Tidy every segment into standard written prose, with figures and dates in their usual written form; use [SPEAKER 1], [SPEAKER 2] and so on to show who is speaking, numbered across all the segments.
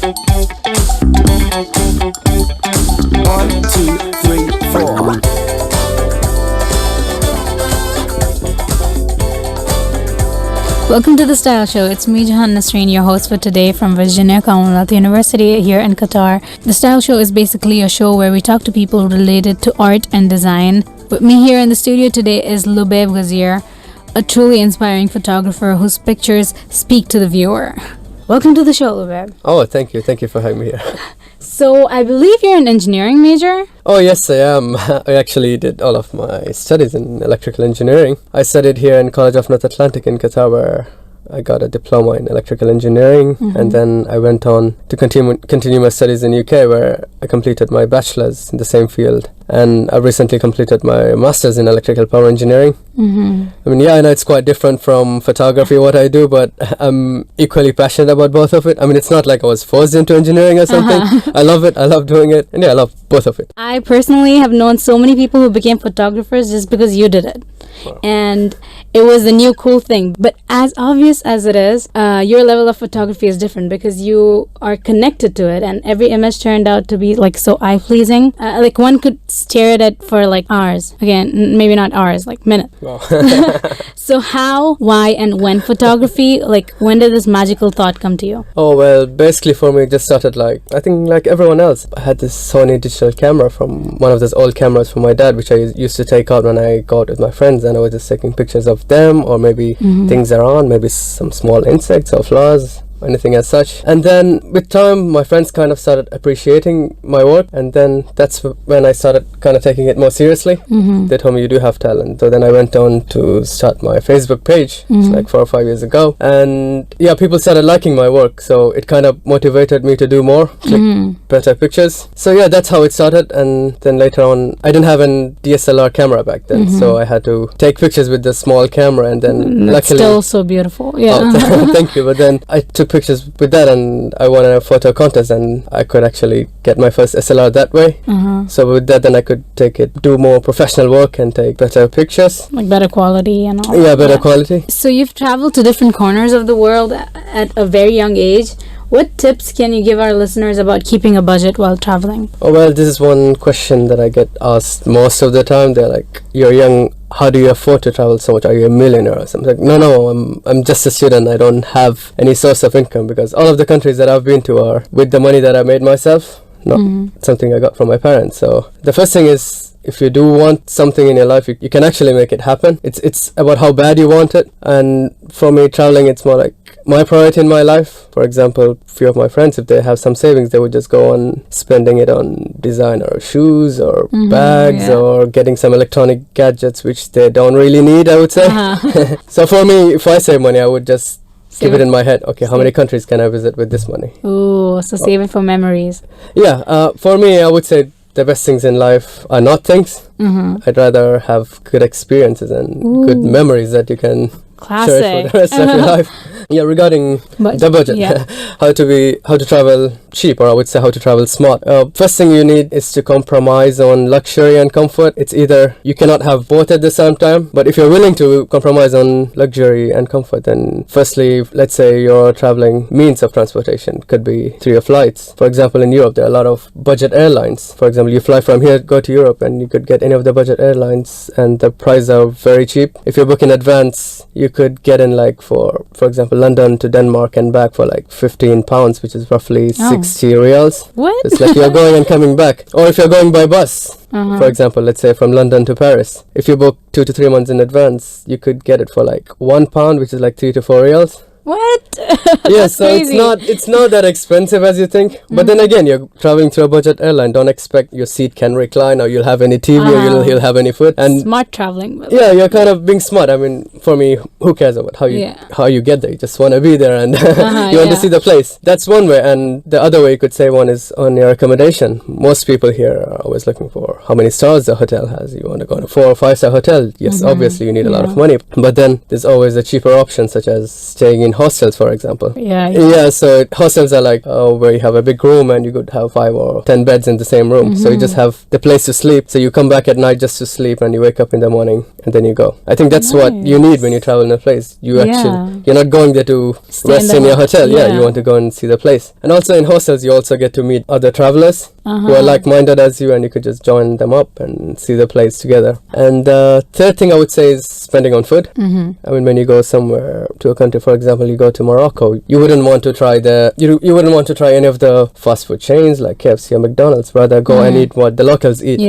[SPEAKER 1] One, two, three, four.
[SPEAKER 2] Welcome to The Style Show. It's me, Johana Nasreen, your host for today from Virginia Commonwealth University here in Qatar. The Style Show is basically a show where we talk to people related to art and design. With me here in the studio today is Lubaib Gazir, a truly inspiring photographer whose pictures speak to the viewer. Welcome to the show, Lubaib.
[SPEAKER 3] Oh, thank you. Thank you for having me here.
[SPEAKER 2] So, I believe you're an engineering major?
[SPEAKER 3] Oh, yes, I am. I actually did all of my studies in electrical engineering. I studied here in College of North Atlantic in Qatar, where I got a diploma in electrical engineering, and then I went on to continue my studies in UK, where I completed my bachelor's in the same field, and I recently completed my master's in electrical power engineering. I mean, yeah, I know it's quite different from photography, what I do, but I'm equally passionate about both of it. I mean, it's not like I was forced into engineering or something. I love it, I love doing it, and yeah, I love both of it.
[SPEAKER 2] I personally have known so many people who became photographers just because you did it.
[SPEAKER 3] Wow.
[SPEAKER 2] And it was a new cool thing. But as obvious as it is, your level of photography is different because you are connected to it, and every image turned out to be like so eye-pleasing. Like one could stare at it for like hours. Again, maybe not hours, like minutes.
[SPEAKER 3] Wow.
[SPEAKER 2] So how, why, and when photography? Like when did this magical thought come to you?
[SPEAKER 3] Oh, well, basically for me it just started like, I think like everyone else. I had this Sony digital camera from one of those old cameras from my dad, which I used to take out when I go out with my friends, and I was just taking pictures of them or maybe things around, maybe some small insects or flowers, anything as such. And then with time my friends kind of started appreciating my work, and then that's when I started kind of taking it more seriously. They told me you do have talent. So then I went on to start my Facebook page like 4 or 5 years ago, and yeah, people started liking my work, so it kind of motivated me to do more, click better pictures. So yeah, that's how it started. And then later on, I didn't have a DSLR camera back then, so I had to take pictures with the small camera, and then
[SPEAKER 2] That's
[SPEAKER 3] luckily
[SPEAKER 2] still so beautiful. Yeah.
[SPEAKER 3] Oh, thank you. But then I took pictures with that, and I won a photo contest, and I could actually get my first SLR that way. So with that, then I could do more professional work and take better pictures,
[SPEAKER 2] Like better quality and all.
[SPEAKER 3] yeah, better quality.
[SPEAKER 2] So you've traveled to different corners of the world at a very young age. What tips can you give our listeners about keeping a budget while traveling?
[SPEAKER 3] Oh, well, this is one question that I get asked most of the time. They're like, you're young, how do you afford to travel so much? Are you a millionaire or something? Like, no, I'm just a student. I don't have any source of income, because all of the countries that I've been to are with the money that I made myself, not something I got from my parents. So the first thing is, if you do want something in your life, you can actually make it happen. It's about how bad you want it. And for me, traveling, it's more like my priority in my life. For example, a few of my friends, if they have some savings, they would just go on spending it on designer shoes or bags or getting some electronic gadgets which they don't really need, I would say. So for me, if I save money, I would just keep it in my head. Okay, how many countries can I visit with this money?
[SPEAKER 2] Ooh, so save it for memories.
[SPEAKER 3] Yeah, for me, I would say the best things in life are not things. I'd rather have good experiences and good memories that you can cherish for the rest of your life. Yeah, regarding the budget, how to travel cheap, or I would say how to travel smart. First thing you need is to compromise on luxury and comfort. It's either you cannot have both at the same time, but if you're willing to compromise on luxury and comfort, then firstly, let's say your traveling means of transportation could be through your flights. For example, in Europe, there are a lot of budget airlines. For example, you fly from here, go to Europe, and you could get any of the budget airlines, and the prices are very cheap. If you book in advance, you could get in like for example, London to Denmark and back for like £15, which is roughly 60 reals.
[SPEAKER 2] What?
[SPEAKER 3] It's like you're going and coming back. Or if you're going by bus, for example, let's say from London to Paris, if you book 2 to 3 months in advance, you could get it for like £1, which is like 3 to 4 reals.
[SPEAKER 2] What?
[SPEAKER 3] Yeah, so crazy. It's not that expensive as you think. But then again, you're traveling through a budget airline. Don't expect your seat can recline, or you'll have any TV, or you'll have any food. And
[SPEAKER 2] smart traveling.
[SPEAKER 3] Yeah, you're kind of being smart. I mean, for me, who cares about how you get there? You just want to be there, and you want to see the place. That's one way. And the other way you could say one is on your accommodation. Most people here are always looking for how many stars the hotel has. You want to go to a 4 or 5 star hotel. Yes, obviously you need a lot of money. But then there's always a cheaper option, such as staying in hostels, for example.
[SPEAKER 2] Yeah.
[SPEAKER 3] So hostels are like where you have a big room and you could have 5 or 10 beds in the same room. So you just have the place to sleep. So you come back at night just to sleep, and you wake up in the morning and then you go. I think that's what you need when you travel in a place. You're not going there to rest in your hotel. You want to go and see the place. And also in hostels, you also get to meet other travelers who are like-minded as you, and you could just join them up and see the place together. And the third thing I would say is spending on food. I mean, when you go somewhere to a country, for example, you go to Morocco, you wouldn't want to try you wouldn't want to try any of the fast food chains like KFC or McDonald's. Rather go and eat what the locals eat.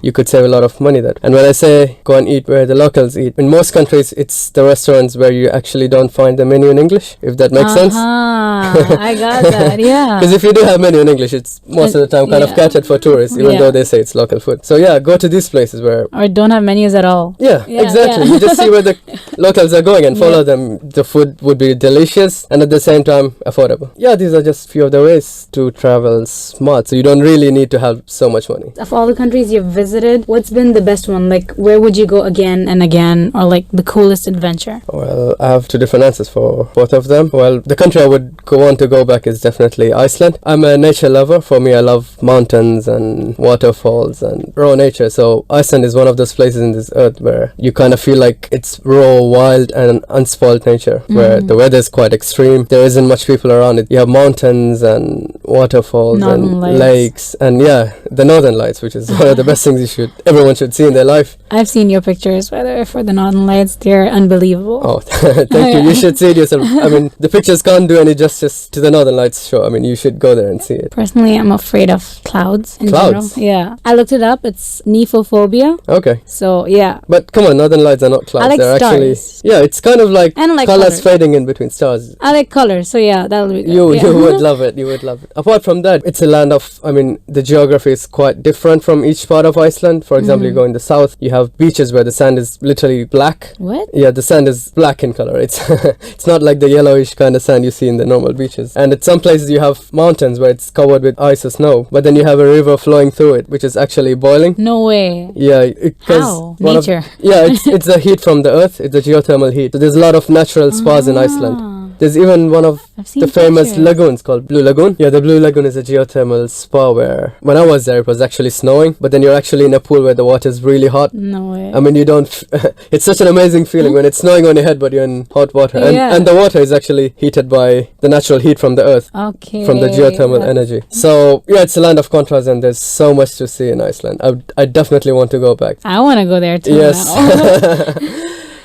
[SPEAKER 3] You could save a lot of money there. And when I say go and eat where the locals eat, in most countries it's the restaurants where you actually don't find the menu in English, if that makes sense.
[SPEAKER 2] I got that. Yeah.
[SPEAKER 3] Because if you do have menu in English, it's most of the time kind of catered for tourists, even though they say it's local food. So go to these places where
[SPEAKER 2] or don't have menus at all.
[SPEAKER 3] Exactly. You just see where the locals are going and follow them. The food would be delicious and at the same time affordable. These are just few of the ways to travel smart, so you don't really need to have so much money.
[SPEAKER 2] Of all the countries you've visited, what's been the best one? Like, where would you go again and again, or like the coolest adventure?
[SPEAKER 3] Well, I have 2 different answers for both of them. Well, the country I would want to go back is definitely Iceland. I'm a nature lover. For me, I love mountains and waterfalls and raw nature. So Iceland is one of those places in this earth where you kind of feel like it's raw, wild and unspoiled nature, where the weather is quite extreme. There isn't much people around it. You have mountains and waterfalls and lakes and the northern lights, which is one of the best things everyone should see in their life.
[SPEAKER 2] I've seen your pictures, by the way, for the northern lights. They're unbelievable.
[SPEAKER 3] Oh, thank you. You should see it yourself. I mean, the pictures can't do any justice to the northern lights show. I mean, you should go there and see it.
[SPEAKER 2] Personally, I'm afraid of clouds in general. Yeah. I looked it up. It's nephophobia.
[SPEAKER 3] Okay.
[SPEAKER 2] So,
[SPEAKER 3] But come on, northern lights are not clouds.
[SPEAKER 2] I like
[SPEAKER 3] They're
[SPEAKER 2] stars.
[SPEAKER 3] Actually, it's kind of like colors
[SPEAKER 2] colors
[SPEAKER 3] fading in between stars.
[SPEAKER 2] I like colors, so that'll be good.
[SPEAKER 3] You would love it. You would love it. Apart from that, it's a land of, I mean, the geography is quite different from each part of Iceland. For example, you go in the south, you have beaches where the sand is literally black.
[SPEAKER 2] What?
[SPEAKER 3] Yeah, the sand is black in color. It's not like the yellowish kind of sand you see in the normal beaches. And at some places you have mountains where it's covered with ice or snow, but then you have a river flowing through it, which is actually boiling.
[SPEAKER 2] No way.
[SPEAKER 3] Yeah.
[SPEAKER 2] How? Nature.
[SPEAKER 3] It's the heat from the earth. It's the geothermal heat. So there's a lot of natural spas in Iceland. There's even one of the famous lagoons called Blue Lagoon. Yeah, the Blue Lagoon is a geothermal spa where, when I was there, it was actually snowing, but then you're actually in a pool where the water is really hot.
[SPEAKER 2] No way.
[SPEAKER 3] I mean, you don't... it's such an amazing feeling when it's snowing on your head, but you're in hot water. And the water is actually heated by the natural heat from the earth.
[SPEAKER 2] Okay.
[SPEAKER 3] From the geothermal energy. So, it's a land of contrast and there's so much to see in Iceland. I definitely want to go back.
[SPEAKER 2] I want to go there too.
[SPEAKER 3] Yes.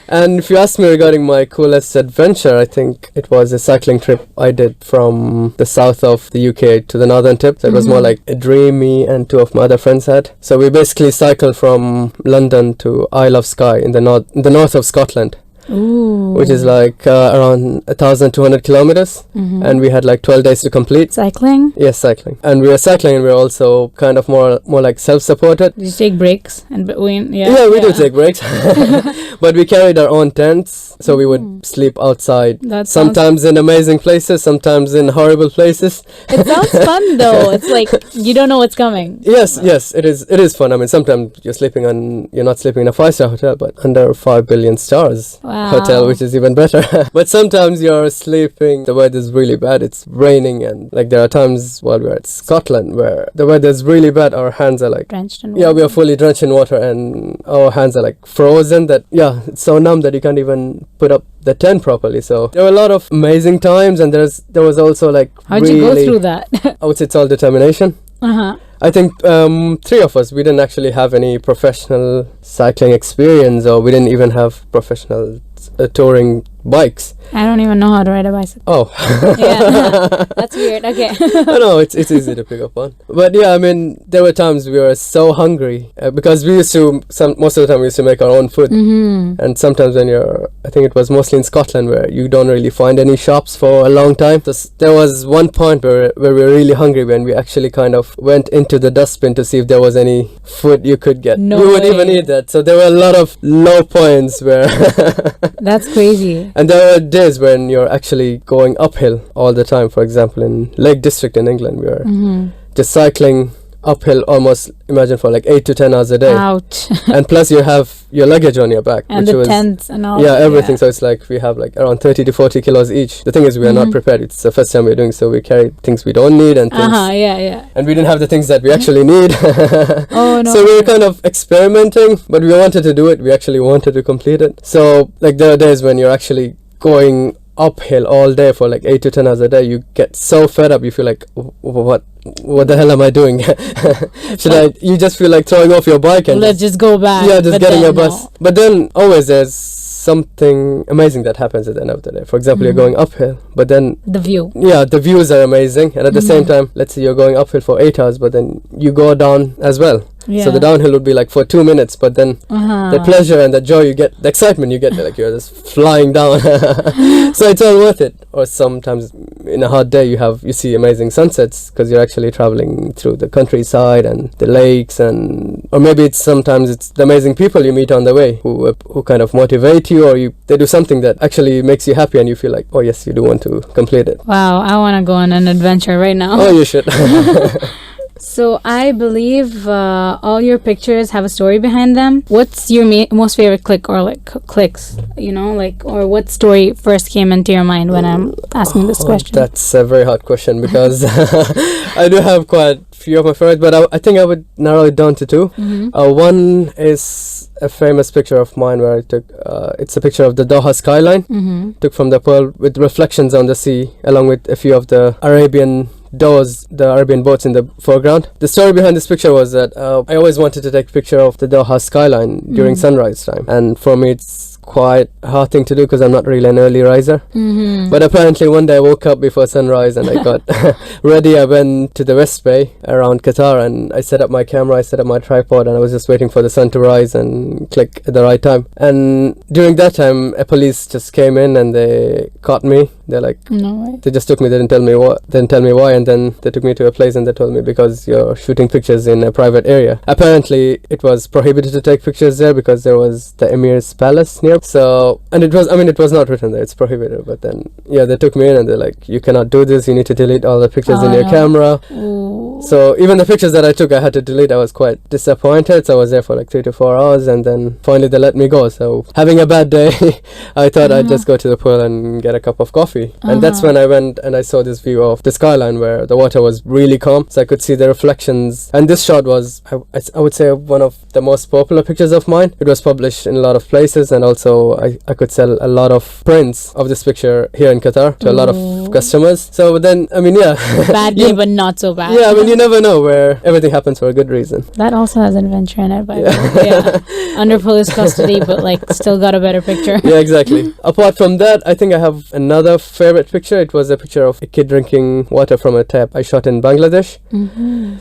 [SPEAKER 3] And if you ask me regarding my coolest adventure, I think it was a cycling trip I did from the south of the UK to the northern tip. So it was more like a dream me and 2 of my other friends had. So we basically cycled from London to Isle of Skye in the north of Scotland.
[SPEAKER 2] Ooh.
[SPEAKER 3] Which is like around 1,200 kilometers, and we had like 12 days to complete.
[SPEAKER 2] Cycling?
[SPEAKER 3] Yes, cycling. And we were cycling and we were also kind of more like self-supported.
[SPEAKER 2] Did you take breaks in between?
[SPEAKER 3] Yeah, we do take breaks. But we carried our own tents, so we would sleep outside. Sometimes in amazing places, sometimes in horrible places.
[SPEAKER 2] It sounds fun though. It's like you don't know what's coming.
[SPEAKER 3] Yes, it is fun. I mean, sometimes you're not sleeping in a 5-star hotel, but under 5 billion stars. Hotel, which is even better. But sometimes you're sleeping, the weather is really bad, it's raining, and like there are times while we're at Scotland where the weather is really bad, our hands are like
[SPEAKER 2] drenched in water.
[SPEAKER 3] We are fully drenched in water and our hands are like frozen, that it's so numb that you can't even put up the tent properly. So there were a lot of amazing times, and there was also like
[SPEAKER 2] how'd you go through that?
[SPEAKER 3] I would say it's all determination. I think 3 of us, we didn't actually have any professional cycling experience, or we didn't even have professional touring bikes.
[SPEAKER 2] I don't even know how to ride a bicycle.
[SPEAKER 3] Oh.
[SPEAKER 2] Yeah. That's weird. Okay.
[SPEAKER 3] No, it's easy to pick up on. But I mean, there were times we were so hungry because we used to, most of the time we used to make our own food. And sometimes when I think it was mostly in Scotland where you don't really find any shops for a long time. So there was one point where we were really hungry when we actually kind of went into the dustbin to see if there was any food you could get.
[SPEAKER 2] No
[SPEAKER 3] we would
[SPEAKER 2] way.
[SPEAKER 3] even eat that. So there were a lot of low points where...
[SPEAKER 2] That's crazy.
[SPEAKER 3] And there are days when you're actually going uphill all the time. For example, in Lake District in England, we were just cycling uphill almost, imagine, for like 8 to 10 hours a day.
[SPEAKER 2] Ouch.
[SPEAKER 3] And plus you have your luggage on your back.
[SPEAKER 2] And
[SPEAKER 3] which
[SPEAKER 2] the
[SPEAKER 3] was,
[SPEAKER 2] tents and all.
[SPEAKER 3] Yeah, everything. So it's like we have like around 30 to 40 kilos each. The thing is we are not prepared. It's the first time we're doing, so we carry things we don't need and things.
[SPEAKER 2] Yeah.
[SPEAKER 3] And we didn't have the things that we actually need.
[SPEAKER 2] Oh, no.
[SPEAKER 3] So we were kind of experimenting, but we wanted to do it. We actually wanted to complete it. So like there are days when you're actually going uphill all day for like 8 to 10 hours a day. You get so fed up, you feel like, what the hell am I doing? You just feel like throwing off your bike and
[SPEAKER 2] let's just go back.
[SPEAKER 3] Yeah, just getting a bus. But then always there's something amazing that happens at the end of the day. For example, you're going uphill, but then
[SPEAKER 2] the view.
[SPEAKER 3] Yeah, the views are amazing, and at the same time, let's say you're going uphill for 8 hours, but then you go down as well.
[SPEAKER 2] Yeah.
[SPEAKER 3] So the downhill would be like for 2 minutes, but then the pleasure and the joy you get, the excitement you get, like you're just flying down. So it's all worth it. Or sometimes in a hot day you see amazing sunsets because you're actually traveling through the countryside and the lakes, or maybe sometimes it's the amazing people you meet on the way who kind of motivate you, or they do something that actually makes you happy and you feel like, oh yes, you do want to complete it.
[SPEAKER 2] Wow, I want to go on an adventure right now.
[SPEAKER 3] Oh, you should.
[SPEAKER 2] So I believe all your pictures have a story behind them. What's your most favorite click or like clicks? Or what story first came into your mind when I'm asking this question?
[SPEAKER 3] That's a very hard question because I do have quite a few of my favorites, but I think I would narrow it down to two. One is a famous picture of mine where I took, it's a picture of the Doha skyline, took from the Pearl with reflections on the sea, along with a few of the Arabian boats in the foreground. The story behind this picture was that I always wanted to take a picture of the Doha skyline during sunrise time, and for me it's quite a hard thing to do because I'm not really an early riser. But apparently one day I woke up before sunrise and I got ready. I went to the West Bay around Qatar and I set up my camera, I set up my tripod, and I was just waiting for the sun to rise and click at the right time. And during that time a police just came in and they caught me. They're like,
[SPEAKER 2] no way.
[SPEAKER 3] They just took me, they didn't tell me why, and then they took me to a place and they told me, because you're shooting pictures in a private area. Apparently it was prohibited to take pictures there because there was the Emir's palace near. So, and it was not written there, it's prohibited, but then they took me in and they're like, you cannot do this, you need to delete all the pictures in your camera.
[SPEAKER 2] Ooh.
[SPEAKER 3] So even the pictures that I took I had to delete. I was quite disappointed, so I was there for like 3 to 4 hours and then finally they let me go. So having a bad day I thought I'd just go to the pool and get a cup of coffee. And that's when I went and I saw this view of the skyline where the water was really calm, so I could see the reflections. And this shot was, I would say, one of the most popular pictures of mine. It was published in a lot of places, and also I could sell a lot of prints of this picture here in Qatar to a lot of customers. So then,
[SPEAKER 2] bad day but not so bad.
[SPEAKER 3] You never know, where everything happens for a good reason.
[SPEAKER 2] That also has adventure in it, by the way. Under police custody, but like still got a better picture.
[SPEAKER 3] Yeah, exactly. Apart from that, I think I have another favorite picture. It was a picture of a kid drinking water from a tap I shot in Bangladesh.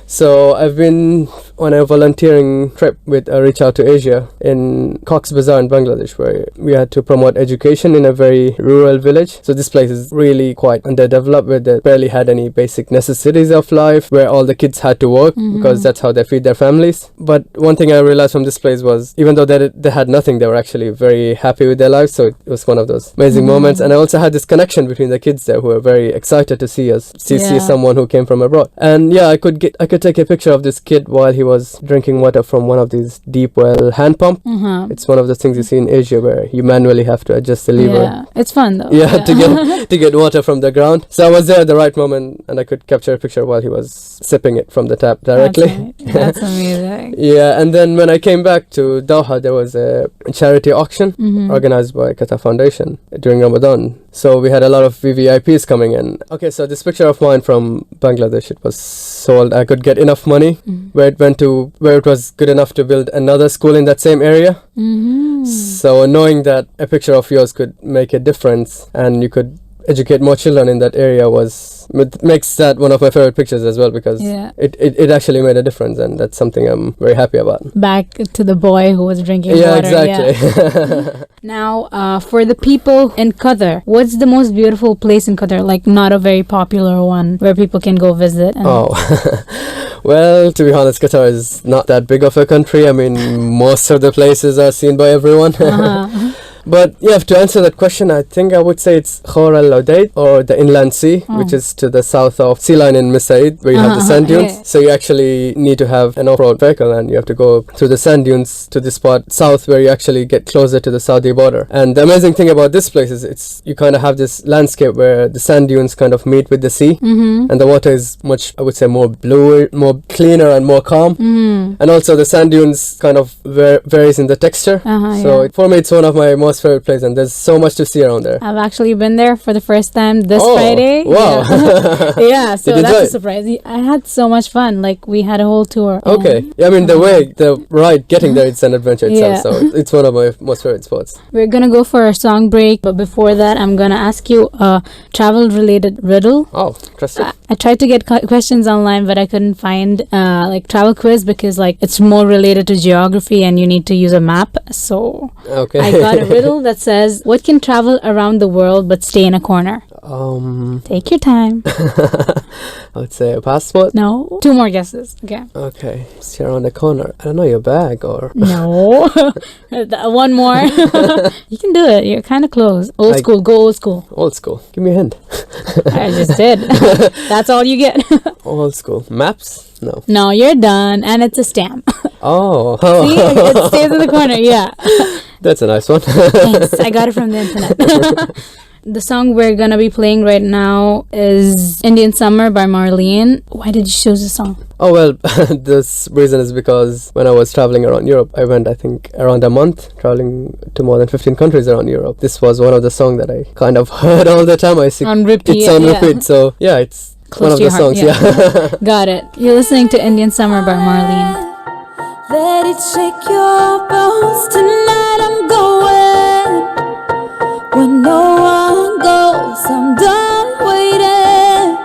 [SPEAKER 3] So I've been on a volunteering trip with Reach Out to Asia in Cox's Bazar in Bangladesh, where we had to promote education in a very rural village. So this place is really quite underdeveloped, where they barely had any basic necessities of life, where all the kids had to work because that's how they feed their families. But one thing I realized from this place was, even though they had nothing, they were actually very happy with their lives. So it was one of those amazing moments. And I also had this connection between the kids there who were very excited to see us, see someone who came from abroad. And I could take a picture of this kid while he was drinking water from one of these deep well hand pump. It's one of the things you see in Asia where you manually have to adjust the lever.
[SPEAKER 2] Yeah, it's fun though.
[SPEAKER 3] To get water from the ground. So I was there at the right moment and I could capture a picture while he was sipping it from the tap directly.
[SPEAKER 2] That's amazing.
[SPEAKER 3] And then when I came back to Doha, there was a charity auction organized by Qatar Foundation during Ramadan. So we had a lot of VVIPs coming in. Okay, so this picture of mine from Bangladesh, it was sold. I could get enough money where it was good enough to build another school in that same area. So knowing that a picture of yours could make a difference and you could educate more children in that area makes that one of my favorite pictures as well, because it actually made a difference, and that's something I'm very happy about. Back
[SPEAKER 2] to the boy who was drinking water.
[SPEAKER 3] Exactly.
[SPEAKER 2] Now, for the people in Qatar, what's the most beautiful place in Qatar? Like, not a very popular one where people can go visit.
[SPEAKER 3] Well, to be honest, Qatar is not that big of a country. I mean, most of the places are seen by everyone. But yeah, to answer that question, I think I would say it's Khor al Udaid, or the inland sea, which is to the south of Sea Line in Misaid, where you have the sand dunes. Yeah. So you actually need to have an off-road vehicle, and you have to go through the sand dunes to the spot south where you actually get closer to the Saudi border. And the amazing thing about this place is you kind of have this landscape where the sand dunes kind of meet with the sea, and the water is much, I would say, more bluer, more cleaner and more calm. And also the sand dunes kind of varies in the texture. So for me, it's one of my most favorite places, and there's so much to see around there.
[SPEAKER 2] I've actually been there for the first time this Friday.
[SPEAKER 3] Wow.
[SPEAKER 2] Yeah, so that's a surprise. I had so much fun. Like, we had a whole tour.
[SPEAKER 3] Okay. Yeah, I mean, the ride getting there, it's an adventure itself. So it's one of my most favorite spots.
[SPEAKER 2] We're gonna go for a song break, but before that, I'm gonna ask you a travel-related riddle.
[SPEAKER 3] Oh, interesting.
[SPEAKER 2] I tried to get questions online, but I couldn't find like travel quiz, because like it's more related to geography and you need to use a map. So I got a riddle that says, what can travel around the world but stay in a corner? Take your time.
[SPEAKER 3] I would say a passport.
[SPEAKER 2] No. 2 more guesses.
[SPEAKER 3] Okay. Stay around the corner. I don't know, your bag or...
[SPEAKER 2] No. 1 more. You can do it. You're kind of close. Old school. Go old school.
[SPEAKER 3] Old school. Give me a hint.
[SPEAKER 2] I just did. That's all you get.
[SPEAKER 3] Old school. Maps? No.
[SPEAKER 2] No, you're done. And it's a stamp.
[SPEAKER 3] Oh.
[SPEAKER 2] See? It stays in the corner. Yeah.
[SPEAKER 3] That's a nice one.
[SPEAKER 2] Thanks. I got it from the internet. The song we're gonna be playing right now is Indian Summer by Marlene. Why did you choose this song?
[SPEAKER 3] Oh, well, this reason is because when I was traveling around Europe, I went, I think, around a month, traveling to more than 15 countries around Europe. This was one of the songs that I kind of heard all the time.
[SPEAKER 2] On repeat.
[SPEAKER 3] It's on repeat, so yeah, it's
[SPEAKER 2] close
[SPEAKER 3] one of the songs. Yeah.
[SPEAKER 2] Got it. You're listening to Indian Summer by Marlene.
[SPEAKER 4] Let it shake your bones. Tonight I'm going where no one goes. I'm done waiting.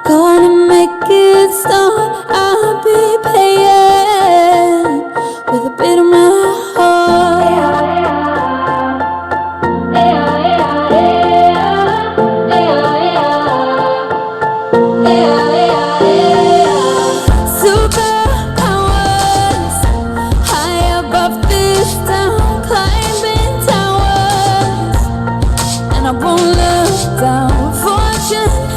[SPEAKER 4] Gonna make it start. I'll be paying with a bit of my heart. I won't look down. Fortune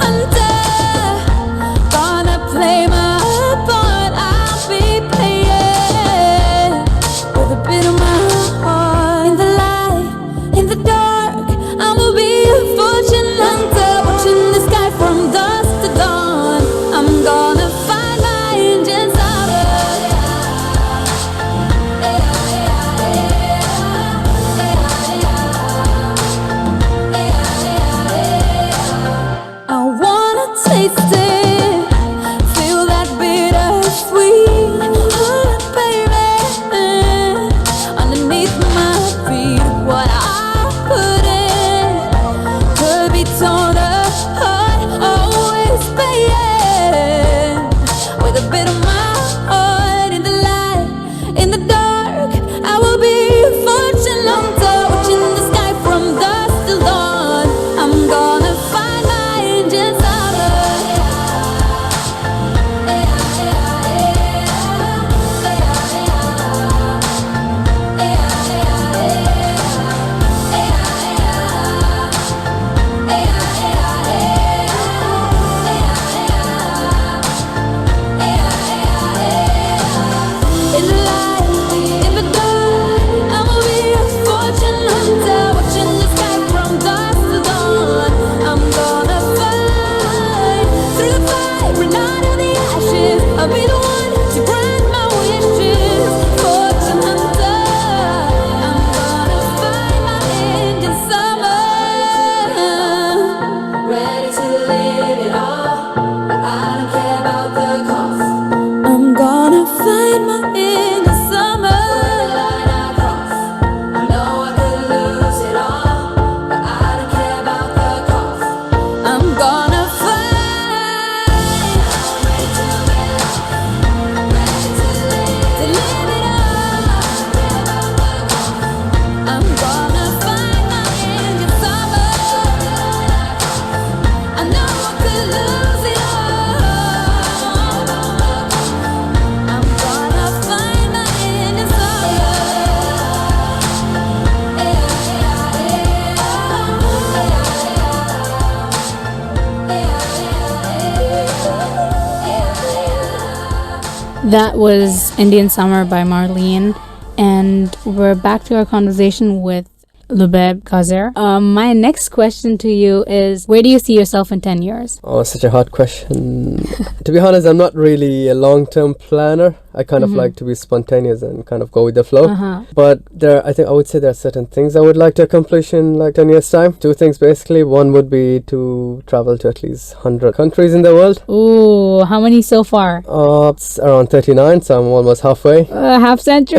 [SPEAKER 2] That was Indian Summer by Marlene. And we're back to our conversation with Lubaib Gazir. My next question to you is, where do you see yourself in 10 years?
[SPEAKER 3] Oh, such a hard question. To be honest, I'm not really a long-term planner. I kind of like to be spontaneous and kind of go with the flow. But I would say there are certain things I would like to accomplish in like 10 years time. Two things basically. One would be to travel to at least 100 countries in the world.
[SPEAKER 2] Ooh, how many so far?
[SPEAKER 3] It's around 39, so I'm almost halfway.
[SPEAKER 2] Half century.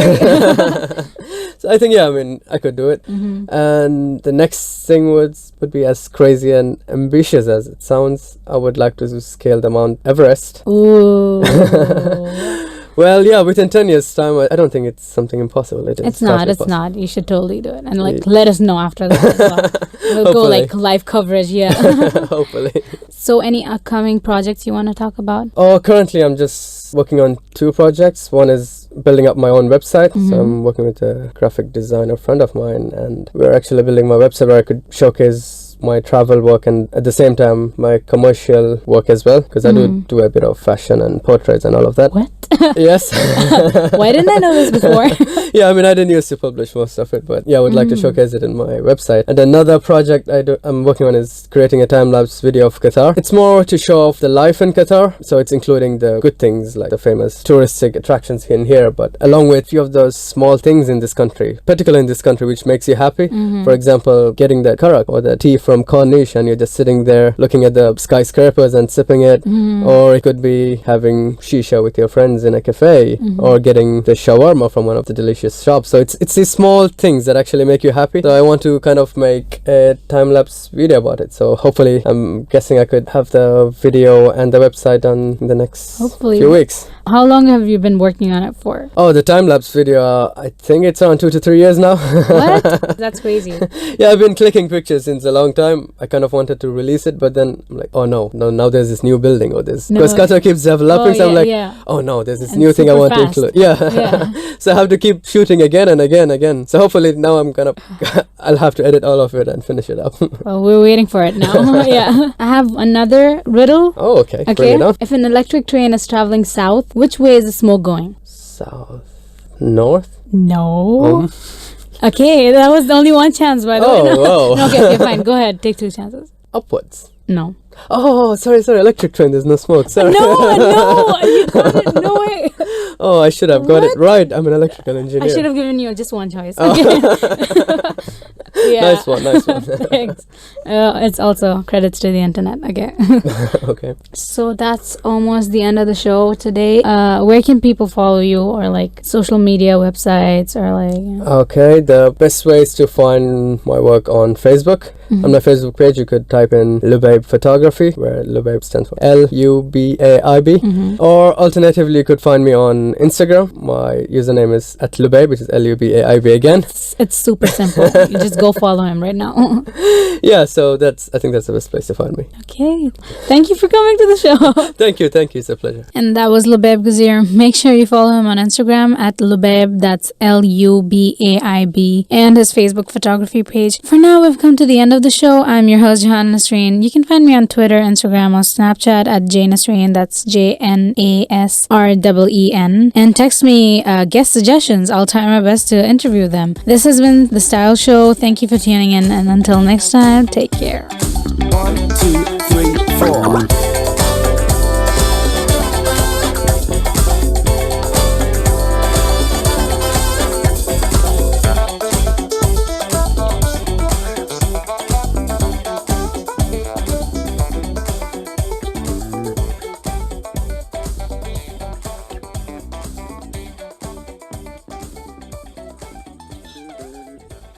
[SPEAKER 3] So I think, I could do it. And the next thing would be as crazy and ambitious as it sounds. I would like to scale the Mount Everest.
[SPEAKER 2] Ooh.
[SPEAKER 3] Well, yeah, within 10 years' time, I don't think it's something impossible.
[SPEAKER 2] It's not. You should totally do it. And let us know after that as well. We'll go live coverage, yeah.
[SPEAKER 3] Hopefully.
[SPEAKER 2] So any upcoming projects you want to talk about?
[SPEAKER 3] Oh, currently I'm just working on two projects. One is building up my own website. So I'm working with a graphic designer friend of mine, and we're actually building my website where I could showcase my travel work and at the same time my commercial work as well, because I do a bit of fashion and portraits and all of that.
[SPEAKER 2] What?
[SPEAKER 3] Yes.
[SPEAKER 2] Why didn't I know this before?
[SPEAKER 3] Yeah, I didn't used to publish most of it, but yeah, I would like to showcase it in my website. And another project I'm working on is creating a time-lapse video of Qatar. It's more to show off the life in Qatar, so it's including the good things like the famous touristic attractions in here, but along with a few of those small things in this country, particularly in this country, which makes you happy. For example, getting the karak or the tea from Corniche and you're just sitting there looking at the skyscrapers and sipping it, or it could be having shisha with your friends in a cafe, or getting the shawarma from one of the delicious shops. So it's these small things that actually make you happy. So I want to kind of make a time-lapse video about it. So hopefully, I'm guessing I could have the video and the website done in the next few weeks.
[SPEAKER 2] How long have you been working on it for?
[SPEAKER 3] Oh, the time-lapse video, I think it's around 2 to 3 years now.
[SPEAKER 2] What? That's crazy.
[SPEAKER 3] Yeah, I've been clicking pictures since a long time. I kind of wanted to release it, but then I'm like, oh no, now there's this new building or this. Because Qatar keeps developing, so I'm like, oh no, there's this new thing I want to include. Yeah. So I have to keep shooting again and again. So hopefully now I'll have to edit all of it and finish it up.
[SPEAKER 2] Well, we're waiting for it now. Yeah. I have another riddle.
[SPEAKER 3] Oh, okay. Bring it on.
[SPEAKER 2] If an electric train is traveling south, which way is the smoke going?
[SPEAKER 3] South. North?
[SPEAKER 2] No. Okay, that was the only one chance, by the way.
[SPEAKER 3] Oh,
[SPEAKER 2] No, okay, fine. Go ahead. Take 2 chances.
[SPEAKER 3] Upwards.
[SPEAKER 2] No.
[SPEAKER 3] Oh, sorry. Electric train, there's no smoke. Sorry.
[SPEAKER 2] No. You got it. No way.
[SPEAKER 3] Oh, I should have got it right. I'm an electrical engineer.
[SPEAKER 2] I should have given you just one choice.
[SPEAKER 3] Oh.
[SPEAKER 2] Yeah.
[SPEAKER 3] Nice one.
[SPEAKER 2] Thanks. It's also credits to the internet. Okay.
[SPEAKER 3] Okay.
[SPEAKER 2] So that's almost the end of the show today. Where can people follow you, or like social media websites, or like?
[SPEAKER 3] Okay, the best way is to find my work on Facebook. On my Facebook page, you could type in Lubaib Photography, where Lubaib stands for Lubaib. Or alternatively, you could find me on Instagram. My username is @Lubaib, which is Lubaib again.
[SPEAKER 2] It's super simple. You just go follow him right now.
[SPEAKER 3] Yeah, so I think that's the best place to find me.
[SPEAKER 2] Okay. Thank you for coming to the show.
[SPEAKER 3] Thank you. It's a pleasure.
[SPEAKER 2] And that was Lubaib Gazir. Make sure you follow him on Instagram @Lubaib, that's Lubaib, and his Facebook photography page. For now, we've come to the end of the show. I'm your host, Johana Nasreen. You can find me on Twitter, Instagram, or Snapchat @JNasreen, that's JNASREEN. And text me guest suggestions. I'll try my best to interview them. This has been The Style Show. Thank you for tuning in, and until next time, take care.
[SPEAKER 1] 1, 2, 3, 4.